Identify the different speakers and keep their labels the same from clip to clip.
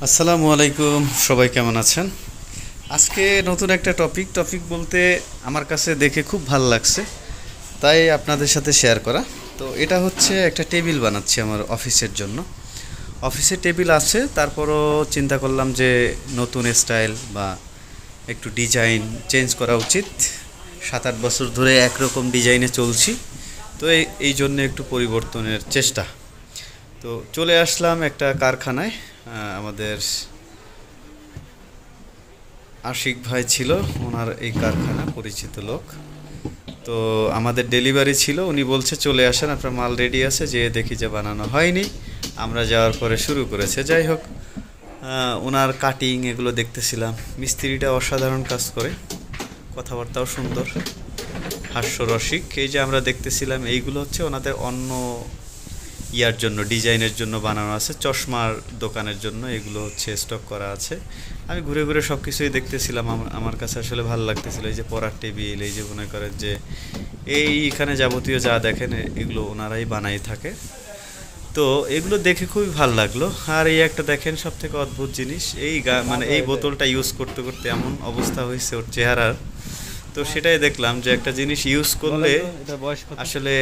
Speaker 1: আসসালামু আলাইকুম, সবাই কেমন আছেন? আজকে নতুন একটা টপিক বলতে আমার কাছে দেখে খুব ভালো লাগছে, তাই আপনাদের সাথে শেয়ার করা। তো এটা হচ্ছে একটা টেবিল বানাচ্ছি আমার অফিসের জন্য। অফিসে টেবিল আছে, তারপরও চিন্তা করলাম যে নতুন স্টাইল বা একটু ডিজাইন চেঞ্জ করা উচিত। 7-8 বছর ধরে একরকম ডিজাইনে চলছি, তো এই জন্য একটু পরিবর্তনের চেষ্টা। তো চলে আসলাম একটা কারখানায়। আমাদের আশিক ভাই ছিল, ওনার এই কারখানা পরিচিত লোক। তো আমাদের ডেলিভারি ছিল, উনি বলছে চলে আসেন, আপনার মাল রেডি আছে, যে দেখি যে বানানো হয়নি। আমরা যাওয়ার পরে শুরু করেছে। যাই হোক, ওনার কাটিং এগুলো দেখতেছিলাম। মিস্ত্রিটা অসাধারণ কাজ করে, কথাবার্তাও সুন্দর, হাস্যরসিক। এই যে আমরা দেখতেছিলাম, এইগুলো হচ্ছে ওনাদের অন্য ইয়ার জন্য, ডিজাইনের জন্য বানানো আছে, চশমার দোকানের জন্য এগুলো হচ্ছে স্টক করা আছে। আমি ঘুরে ঘুরে সব কিছুই দেখতেছিলাম। আমার কাছে আসলে ভালো লাগতেছিল। এই যে পড়ার টেবিল, এই যে মনে করেন যে এইখানে যাবতীয় যা দেখেন এগুলো ওনারাই বানাই থাকে। তো এগুলো দেখে খুবই ভালো লাগলো। আর এই একটা দেখেন, সব থেকে অদ্ভুত জিনিস, এই মানে এই বোতলটা ইউজ করতে করতে এমন অবস্থা হয়েছে ওর চেহারার। তো সেটাই দেখলাম যে একটা জিনিস ইউজ করলে আসলে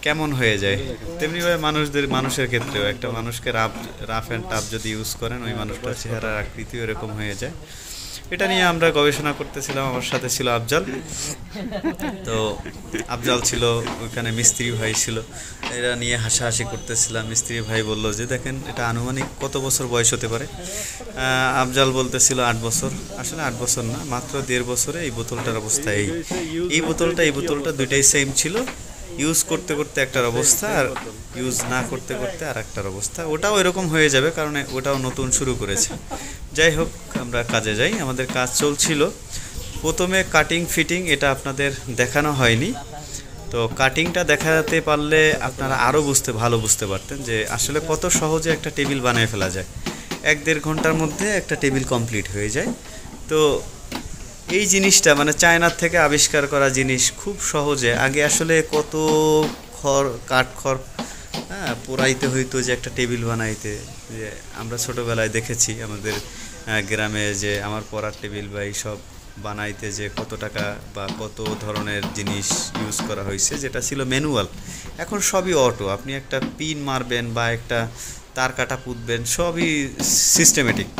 Speaker 1: কেমন হয়ে যায়। তেমনিভাবে মানুষের ক্ষেত্রেও একটা মানুষকে রাফ অ্যান্ড টাফ যদি ইউজ করেন, ওই মানুষটার চেহারার আকৃতিও এরকম হয়ে যায়। এটা নিয়ে আমরা গবেষণা করতেছিলাম। আমার সাথে ছিল আফজাল। তো আফজাল ছিল, ওইখানে মিস্ত্রি ভাই ছিল। এরা নিয়ে হাসাহাসি করতেছিলাম। মিস্ত্রি ভাই বলল যে দেখেন এটা আনুমানিক কত বছর বয়স হতে পারে। আফজাল বলতেছিল 8 বছর। আসলে 8 বছর না, মাত্র 1.5 বছরে এই বোতলটার অবস্থা এই বোতলটা দুইটাই সেম ছিল। ইউজ করতে করতে একটার অবস্থা, আর ইউজ না করতে করতে আর একটার অবস্থা। ওটাও এরকম হয়ে যাবে, কারণ ওটাও নতুন শুরু করেছে। যাই হোক, আমরা কাজে যাই। আমাদের কাজ চলছিল। প্রথমে কাটিং ফিটিং এটা আপনাদের দেখানো হয়নি। তো কাটিংটা দেখাতে পারলে আপনারা আরও ভালো বুঝতে পারতেন যে আসলে কত সহজে একটা টেবিল বানিয়ে ফেলা যায়। 1-1.5 ঘন্টার মধ্যে একটা টেবিল কমপ্লিট হয়ে যায়। তো এই জিনিসটা মানে চায়নার থেকে আবিষ্কার করা জিনিস, খুব সহজে। আগে আসলে কত কাঠখড় পোড়াইতে হইতো যে একটা টেবিল বানাইতে। যে আমরা ছোটোবেলায় দেখেছি আমাদের গ্রামে, যে আমার পড়ার টেবিল বা এইসব বানাইতে যে কত টাকা বা কত ধরনের জিনিস ইউজ করা হয়েছে, যেটা ছিল ম্যানুয়াল। এখন সবই অটো। আপনি একটা পিন মারবেন বা একটা তার কাটা পুঁতবেন, সবই সিস্টেমেটিক।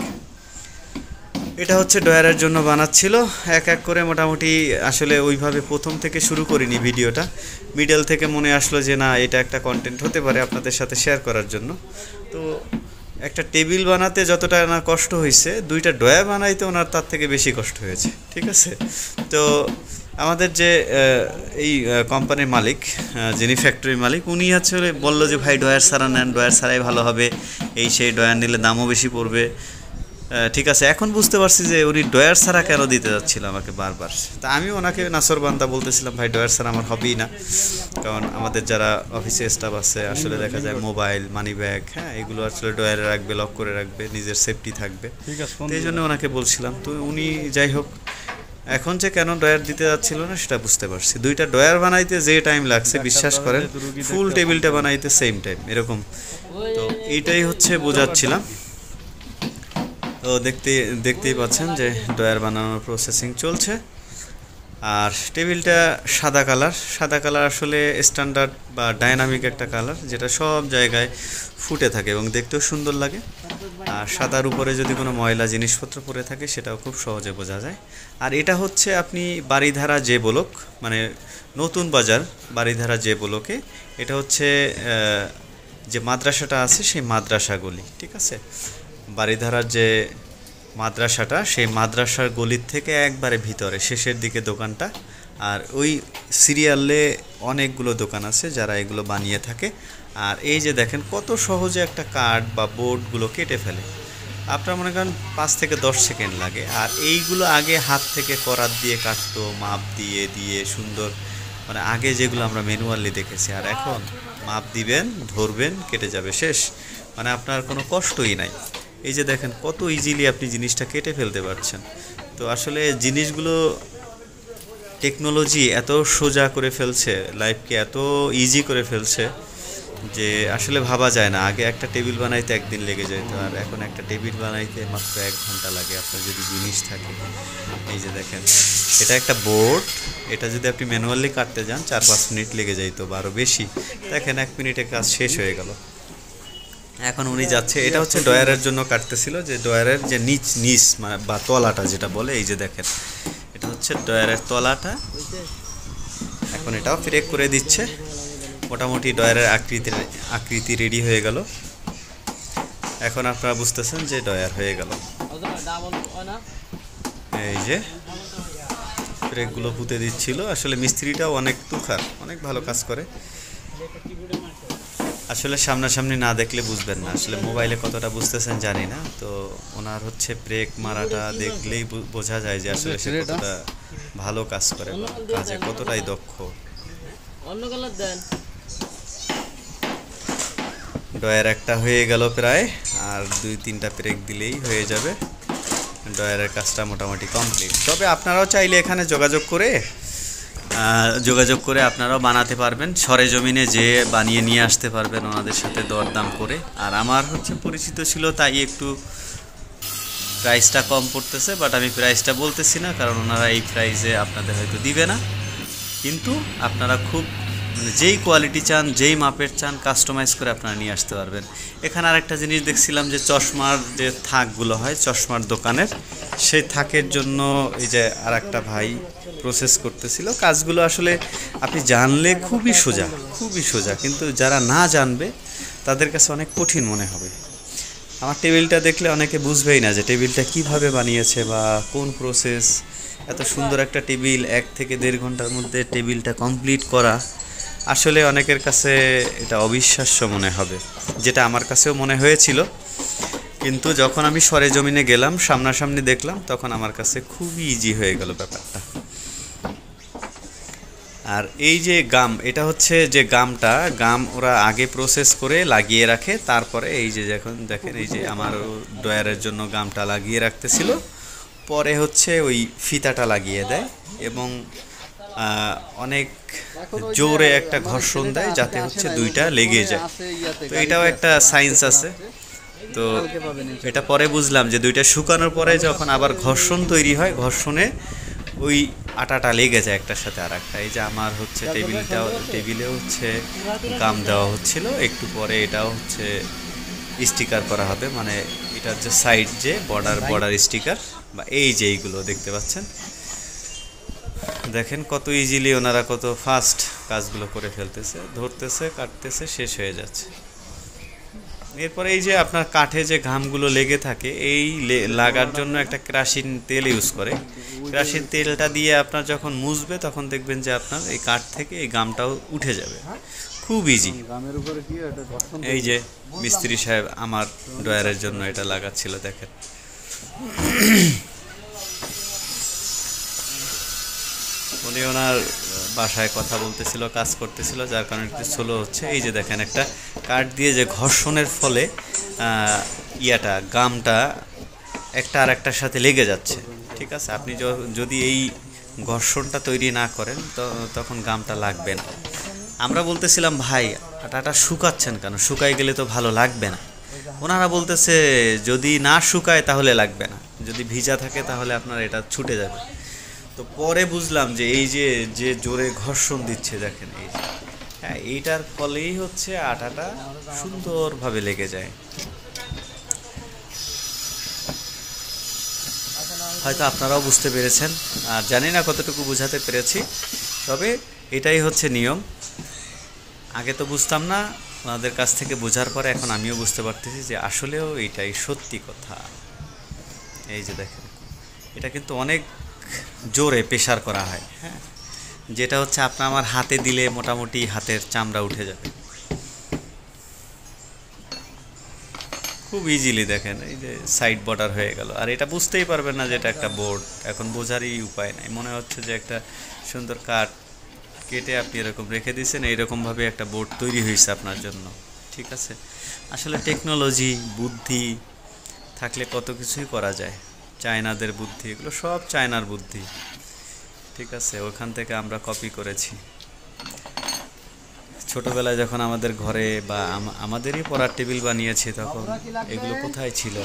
Speaker 1: এটা হচ্ছে ডয়ারের জন্য বানাচ্ছিল। এক এক করে মোটামুটি, আসলে ওইভাবে প্রথম থেকে শুরু করিনি ভিডিওটা। মিডল থেকে মনে আসলো যে না, এটা একটা কন্টেন্ট হতে পারে আপনাদের সাথে শেয়ার করার জন্য। তো একটা টেবিল বানাতে যতটা না কষ্ট হয়েছে, 2টা ডয়া বানাইতে ওনার তার থেকে বেশি কষ্ট হয়েছে। ঠিক আছে। তো আমাদের যে এই কোম্পানির মালিক, যিনি ফ্যাক্টরির মালিক, উনি আসলে বললো যে ভাই ডয়ার ছাড়া নেন, ডয়ার ছাড়াই ভালো হবে, এই সেই ডয়ার নিলে দামও বেশি পড়বে। ঠিক আছে, এখন বুঝতে পারছি যে উনি ডয়ার ছাড়া কেন দিতে যাচ্ছিল আমাকে বারবার। তা আমি ওনাকে নাসরবান্দা বলতেছিলাম, ভাই ডয়ার ছাড়া আমার হবেই না। কারণ আমাদের যারা অফিসে স্টাফ আছে, আসলে দেখা যায় মোবাইল, মানি ব্যাগ, এগুলো আসলে ডয়ারে রাখবে, লক করে রাখবে, নিজের সেফটি থাকবে। তো এই জন্য ওনাকে বলছিলাম। তো উনি যাই হোক, এখন যে কেন ডয়ার দিতে যাচ্ছিল না সেটা বুঝতে পারছি। 2টা ডয়ার বানাইতে যে টাইম লাগছে, বিশ্বাস করেন, ফুল টেবিলটা বানাইতে সেম টাইম এরকম। তো এইটাই হচ্ছে বোঝাচ্ছিলাম। তো দেখতেই পাচ্ছেন যে ডয়ার বানানোর প্রসেসিং চলছে। আর টেবিলটা সাদা কালার আসলে স্ট্যান্ডার্ড বা ডায়নামিক একটা কালার, যেটা সব জায়গায় ফুটে থাকে এবং দেখতেও সুন্দর লাগে। আর সাদার উপরে যদি কোনো ময়লা জিনিসপত্র পড়ে থাকে, সেটাও খুব সহজে বোঝা যায়। আর এটা হচ্ছে আপনি বাড়িধারা যে ব্লক, মানে নতুন বাজার বাড়িধারা যে ব্লকে, এটা হচ্ছে যে মাদ্রাসাটা আছে, সেই মাদ্রাসা গলি। ঠিক আছে, বাড়িধারার যে মাদ্রাসাটা, সেই মাদ্রাসার গলির থেকে একবারে ভিতরে শেষের দিকে দোকানটা। আর ওই সিরিয়ালে অনেকগুলো দোকান আছে যারা এগুলো বানিয়ে থাকে। আর এই যে দেখেন কত সহজে একটা কাঠ বা বোর্ডগুলো কেটে ফেলে। আপনার মনে করেন 5 থেকে 10 সেকেন্ড লাগে। আর এইগুলো আগে হাত থেকে করাত দিয়ে কাটতো, মাপ দিয়ে দিয়ে সুন্দর, মানে আগে যেগুলো আমরা ম্যানুয়ালি দেখেছি। আর এখন মাপ দিবেন, ধরবেন, কেটে যাবে, শেষ। মানে আপনার কোনো কষ্টই নাই। এই যে দেখেন কত ইজিলি আপনি জিনিসটা কেটে ফেলতে পারছেন। তো আসলে জিনিসগুলো, টেকনোলজি এত সোজা করে ফেলছে, লাইফকে এত ইজি করে ফেলছে যে আসলে ভাবা যায় না, আগে একটা টেবিল বানাইতে একদিন লেগে যেত, আর এখন একটা টেবিল বানাইতে মাত্র 1 ঘন্টা লাগে আপনার যদি জিনিস থাকে। এই যে দেখেন, এটা একটা বোর্ড, এটা যদি আপনি ম্যানুয়ালি কাটতে যান 4-5 মিনিট লেগে যাইতো বা আরও বেশি। দেখেন 1 মিনিটে কাজ শেষ হয়ে গেল। এখন উনি যাচ্ছে, এটা হচ্ছে ডয়ারের জন্য কাটতেছিল, যে ডয়ারের যে নিচ নিচ মানে বা তলাটা যেটা বলে, এই যে দেখেন এটা হচ্ছে ডয়ারের তলাটা। এখন এটাও ফ্রেক করে দিচ্ছে। মোটামুটি ডয়ারের আকৃতি রেডি হয়ে গেল। এখন আপনারা বুঝতেছেন যে ডয়ার হয়ে গেল। এই যে ব্রেকগুলো পুঁতে দিচ্ছিল, আসলে মিস্ত্রিটাও অনেক তুখার, অনেক ভালো কাজ করে। আসলে সামনাসামনি না দেখলে বুঝবেন না, আসলে মোবাইলে কতটা বুঝতেছেন জানি না। তো ওনার হচ্ছে ব্রেক মারাটা দেখলেই বোঝা যায় যে আসলে সে কতটা ভালো কাজ করে, কাজে কতটাই দক্ষ। ডয়ার একটা হয়ে গেল প্রায়, আর 2-3টা ব্রেক দিলেই হয়ে যাবে। ডয়ারের কাজটা মোটামুটি কমপ্লিট। তবে আপনারাও চাইলে এখানে যোগাযোগ করে আপনারাও বানাতে পারবেন, সরেজমিনে যে বানিয়ে নিয়ে আসতে পারবেন ওনাদের সাথে দরদাম করে। আর আমার হচ্ছে পরিচিত ছিল, তাই একটু প্রাইসটা কম পড়তেছে, বাট আমি প্রাইসটা বলতেছি না, কারণ ওনারা এই প্রাইসে আপনাদের হয়তো দিবে না। কিন্তু আপনারা খুব যেই কোয়ালিটি চান, যেই মাপের চান, কাস্টমাইজ করে আপনারা নিয়ে আসতে পারবেন। এখানে আরেকটা জিনিস দেখছিলাম, যে চশমার যে থাকগুলো হয় চশমার দোকানের, সেই থাকের জন্য এই যে আর একটা ভাই প্রসেস করতেছিল। কাজগুলো আসলে আপনি জানলে খুবই সোজা, কিন্তু যারা না জানবে তাদের কাছে অনেক কঠিন মনে হবে। আমার টেবিলটা দেখলে অনেকে বুঝবেই না যে টেবিলটা কিভাবে বানিয়েছে বা কোন প্রসেস। এত সুন্দর একটা টেবিল 1 থেকে 1.5 ঘন্টার মধ্যে টেবিলটা কমপ্লিট করা, আসলে অনেকের কাছে এটা অবিশ্বাস্য মনে হবে, যেটা আমার কাছেও মনে হয়েছিল। কিন্তু যখন আমি সরেজমিনে গেলাম, সামনাসামনি দেখলাম, তখন আমার কাছে খুবই ইজি হয়ে গেল ব্যাপারটা। আর এই যে গাম, এটা হচ্ছে যে গাম ওরা আগে প্রসেস করে লাগিয়ে রাখে, তারপরে এই যে যখন দেখেন, এই যে আমার ডয়ারের জন্য গামটা লাগিয়ে রাখতেছিল, পরে হচ্ছে ওই ফিতাটা লাগিয়ে দেয় এবং অনেক জোরে একটা ঘর্ষণ দেয়, যাতে হচ্ছে দুইটা লেগে যায়। তো এটাও একটা সায়েন্স আছে। তো এটা পরে বুঝলাম যে দুইটা শুকানোর পরে যখন আবার ঘর্ষণ তৈরি হয়, ঘর্ষণে ওই আটাটা লেগে যায় একটার সাথে আর একটা। এই যে আমার হচ্ছে টেবিলে হচ্ছে গাম দেওয়া হচ্ছিল, একটু পরে এটাও হচ্ছে স্টিকার করা হবে, মানে এটার যে সাইড যে বর্ডার স্টিকার, বা এই যে এইগুলো দেখতে পাচ্ছেন। দেখেন কত ইজিলি ওনারা কত ফাস্ট কাজগুলো করে ফেলতেছে, ধরতেছে, কাটতেছে, শেষ হয়ে যাচ্ছে। এরপরে এই যে আপনার কাঠে যে ঘামগুলো লেগে থাকে, এই লাগার জন্য একটা কেরাসিন তেল ইউজ করে। কেরাসিন তেলটা দিয়ে আপনার যখন মুছবে, তখন দেখবেন যে আপনার এই কাঠ থেকে এই ঘামটাও উঠে যাবে, খুব ইজি। এই যে মিস্ত্রি সাহেব আমার ডয়ারের জন্য এটা লাগাচ্ছিল, দেখেন। উনি ওনার বাসায় কথা বলতেছিল, কাজ করতেছিল, যার কারণে একটু স্লো হচ্ছে। এই যে দেখেন, একটা কাঠ দিয়ে যে ঘর্ষণের ফলে গামটা একটা আর একটার সাথে লেগে যাচ্ছে। ঠিক আছে, আপনি যদি এই ঘর্ষণটা তৈরি না করেন, তখন গামটা লাগবে না। আমরা বলতেছিলাম, ভাই আটাটা শুকাচ্ছেন কেন, শুকাই গেলে তো ভালো লাগবে না। ওনারা বলতেছে যদি না শুকায় তাহলে লাগবে না, যদি ভিজা থাকে তাহলে আপনার এটা ছুটে যাবে। তো পরে বুঝলাম যে এই যে জোরে ঘর্ষণ দিচ্ছে, দেখেন এই যে, হ্যাঁ, এইটার ফলেই হচ্ছে আটাটা সুন্দরভাবে লেগে যায়। হয়তো আপনারাও বুঝতে পেরেছেন, আর জানি না কতটুকু বোঝাতে পেরেছি, তবে এটাই হচ্ছে নিয়ম। আগে তো বুঝতাম না, ওনাদের কাছ থেকে বোঝার পরে এখন আমিও বুঝতে পারতেছি যে আসলেও এইটাই সত্যি কথা। এই যে দেখেন, এটা কিন্তু অনেক জোরে প্রেসার করা হয়, হ্যাঁ, যেটা হচ্ছে আপনার আমার হাতে দিলে মোটামুটি হাতের চামড়া উঠে যাবে খুব ইজিলি। দেখেন এই যে সাইড বর্ডার হয়ে গেল, আর এটা বুঝতেই পারবেন না যে এটা একটা বোর্ড, এখন বোঝারই উপায় নাই। মনে হচ্ছে যে একটা সুন্দর কাঠ কেটে আপনি এরকম রেখে দিয়েছেন, এইরকমভাবে একটা বোর্ড তৈরি হয়েছে আপনার জন্য। ঠিক আছে, আসলে টেকনোলজি, বুদ্ধি থাকলে কত কিছুই করা যায়। চায়নাদের বুদ্ধি, এগুলো সব চায়নার বুদ্ধি। ঠিক আছে, ওখান থেকে আমরা কপি করেছি। ছোটবেলায় যখন আমাদের ঘরে বা আমাদেরই পড়ার টেবিল বানিয়েছে তখন এগুলো কোথায় ছিল।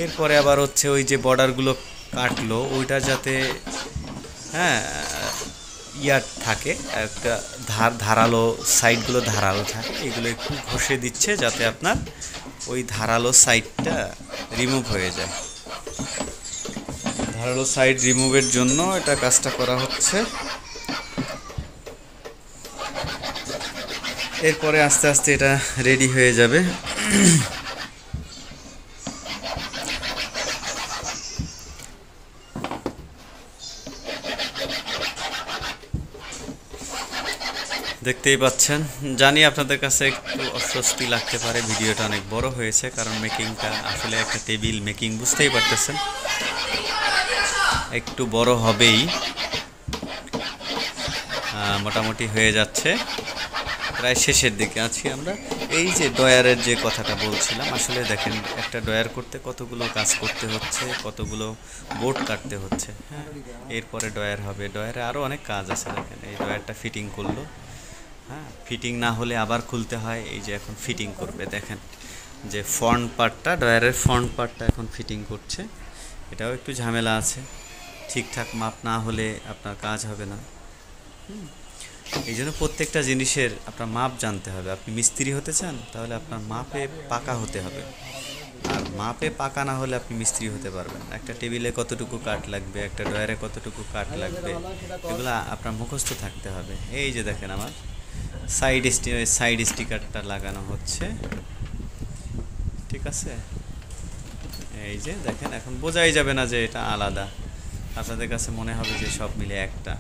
Speaker 1: এরপরে আবার হচ্ছে ওই যে বর্ডারগুলো কাটলো ওইটা যাতে হ্যাঁ ইয়ার থাকে, একটা ধারালো সাইডগুলো ধারালো থাকে, এগুলো একটু ঘষে দিচ্ছে যাতে আপনার ওই ধারালো সাইডটা রিমুভ হয়ে যায়। ধারালো সাইড রিমুভের জন্য এটা কাজটা করা হচ্ছে। এরপরে আস্তে আস্তে এটা রেডি হয়ে যাবে। দেখতেই পাচ্ছেন, জানি আপনাদের কাছে একটু অস্বস্তি লাগতে পারে, ভিডিওটা অনেক বড় হয়েছে কারণ মেকিংটা আসলে একটা টেবিল মেকিং, বুঝতেই পারতেছেন একটু বড় হবেই। মোটামুটি হয়ে যাচ্ছে, প্রায় শেষের দিকে আছি আমরা। এই যে ডয়ারের যে কথাটা বলছিলাম, আসলে দেখেন একটা ডয়ার করতে কতগুলো কাজ করতে হচ্ছে, কতগুলো বোর্ড কাটতে হচ্ছে। হ্যাঁ, এরপরে ডয়ার হবে, ডয়ারে আরও অনেক কাজ আছে। দেখেন এই ডয়ারটা ফিটিং করলো, হ্যাঁ ফিটিং না হলে আবার খুলতে হয়। এই যে এখন ফিটিং করবে, দেখেন যে ফ্রন্ট পার্টটা, ডয়ারের ফ্রন্ট পার্টটা এখন ফিটিং করছে। এটাও একটু ঝামেলা আছে, ঠিকঠাক মাপ না হলে আপনার কাজ হবে না। এই জন্য প্রত্যেকটা জিনিসের আপনার মাপ জানতে হবে। আপনি মিস্ত্রি হতে চান তাহলে আপনার মাপে পাকা হতে হবে, আর মাপে পাকা না হলে আপনি মিস্ত্রি হতে পারবেন না। একটা টেবিলে কতটুকু কাঠ লাগবে, একটা ডয়ারে কতটুকু কাঠ লাগবে, এগুলো আপনার মুখস্থ থাকতে হবে। এই যে দেখেন আমার সাইড স্টিকারটা লাগানো হচ্ছে, ঠিক আছে। এই যে দেখেন এখন বোঝাই যাবে না যে এটা আলাদা, আপনাদের কাছে মনে হবে যে সব মিলে একটা।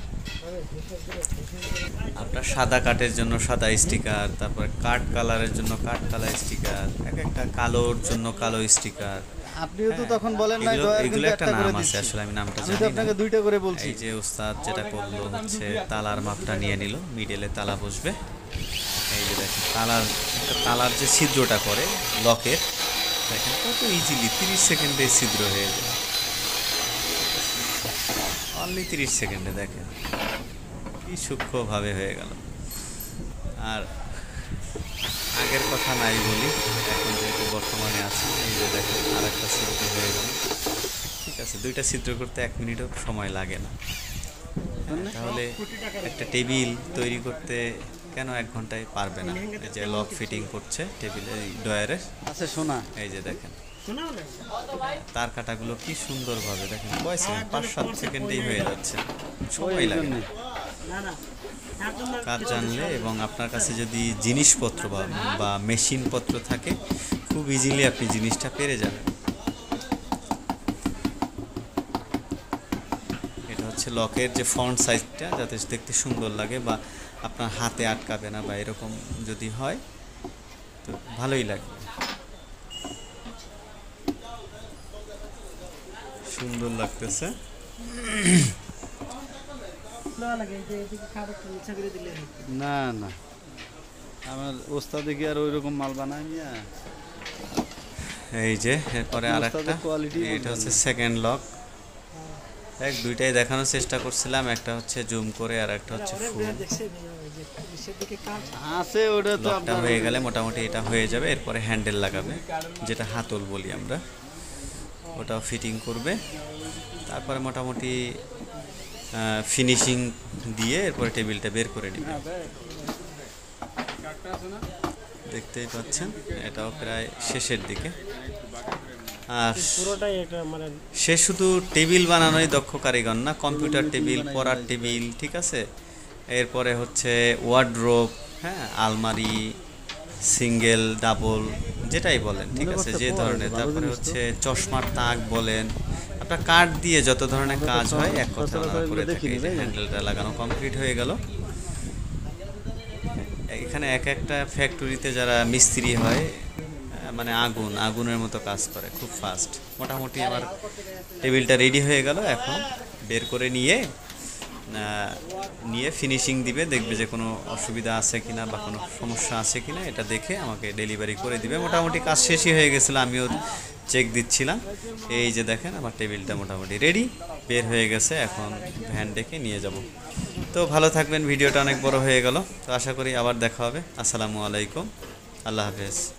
Speaker 1: আপনার সাদা কাঠের জন্য সাদা স্টিকার, তারপর কাঠ কালারের জন্য কাঠ কালার স্টিকার, এক একটা কালোর জন্য কালো স্টিকার।
Speaker 2: আপনিও তো তখন বলেন না
Speaker 1: এগুলো একটা নাম আছে, আসলে আমি নামটা জানি না।
Speaker 2: আপনাকে দুইটা করে বলছি।
Speaker 1: এই যে ওস্তাদ যেটা করলো হচ্ছে তালার মাপটা নিয়ে নিল, মিডলে তালা বসবে। এই যে দেখেন তালার যে ছিদ্রটা করে লকের, দেখেন কত ইজিলি 30 সেকেন্ডে ছিদ্র হয়ে যায়, অনলি 30 সেকেন্ডে। দেখেন কি সূক্ষ্মভাবে হয়ে গেল। আর আগের কথা নাই বলি, এখন যেহেতু বর্তমানে আছি, এই যে দেখেন আর একটা ছিদ্র হয়ে গেল, ঠিক আছে। দুইটা ছিদ্র করতে 1 মিনিটও সময় লাগে না। তাহলে একটা টেবিল তৈরি করতে কেন 1 ঘন্টায় পারবে না? এই যে লক ফিটিং করছে টেবিলে, ডয়ারের
Speaker 2: আচ্ছা শোনা,
Speaker 1: এই যে দেখেন তার কাটাগুলো কি সুন্দরভাবে, দেখেন 5-7 সেকেন্ডেই হয়ে যাচ্ছে, সময় লাগে না। কাজ জানলে এবং আপনার কাছে যদি জিনিসপত্র বা মেশিনপত্র থাকে, খুব ইজিলি আপনি জিনিসটা পেরে যাবেন। এটা হচ্ছে লকের যে ফ্রন্ট সাইজটা, যাতে দেখতে সুন্দর লাগে বা আপনার হাতে আটকাবে না, বা এরকম যদি হয় তো ভালোই লাগবে, সুন্দর লাগতেছে।
Speaker 2: না না আমার ওস্তাদে কি আর ওই রকম মাল বানায় না।
Speaker 1: এই যে এরপরে আরেকটা, এটা হচ্ছে সেকেন্ড লক। দুইটাই দেখানোর চেষ্টা করছিলাম, একটা হচ্ছে জুম করে আর একটা হচ্ছে ফুল।
Speaker 2: আছে ওটা তো
Speaker 1: লকটা হয়ে গেলে মোটামুটি এটা হয়ে যাবে। এরপরে হ্যান্ডেল লাগাবে, যেটা হাতল বলি আমরা, ওটাও ফিটিং করবে। তারপরে মোটামুটি ফিনিশিং দিয়ে এরপরে টেবিলটা বের করে নেবে। দেখতেই পাচ্ছেন এটাও প্রায় শেষের দিকে। আর সে শুধু টেবিল বানানোই দক্ষ কারিগর না, কম্পিউটার টেবিল, পড়ার টেবিল, ঠিক আছে। এরপরে হচ্ছে ওয়ার্ড্রোব, হ্যাঁ আলমারি, সিঙ্গেল ডাবল যেটাই বলেন, ঠিক আছে, যে ধরনের। তারপরে হচ্ছে চশমার তাক বলেন, আপনার কাঠ দিয়ে যত ধরনের কাজ হয় এক কথা করে থাকে। হ্যান্ডেলটা লাগানো কমপ্লিট হয়ে গেল। এখানে এক একটা ফ্যাক্টরিতে যারা মিস্ত্রি হয়, মানে আগুনের মতো কাজ করে, খুব ফাস্ট। মোটামুটি আমার টেবিলটা রেডি হয়ে গেল। এখন বের করে নিয়ে ফিনিশিং দিবে, দেখবে যে কোনো অসুবিধা আছে কিনা বা কোনো সমস্যা আছে কিনা, এটা দেখে আমাকে ডেলিভারি করে দিবে। মোটামুটি কাজ শেষই হয়ে গেছিলো, আমিও চেক দিচ্ছিলাম। এই যে দেখেন আমার টেবিলটা মোটামুটি রেডি, বের হয়ে গেছে। এখন ভ্যান ডেকে নিয়ে যাব। তো ভালো থাকবেন, ভিডিওটা অনেক বড় হয়ে গেল, তো আশা করি আবার দেখা হবে। আসসালামু আলাইকুম, আল্লাহ হাফেজ।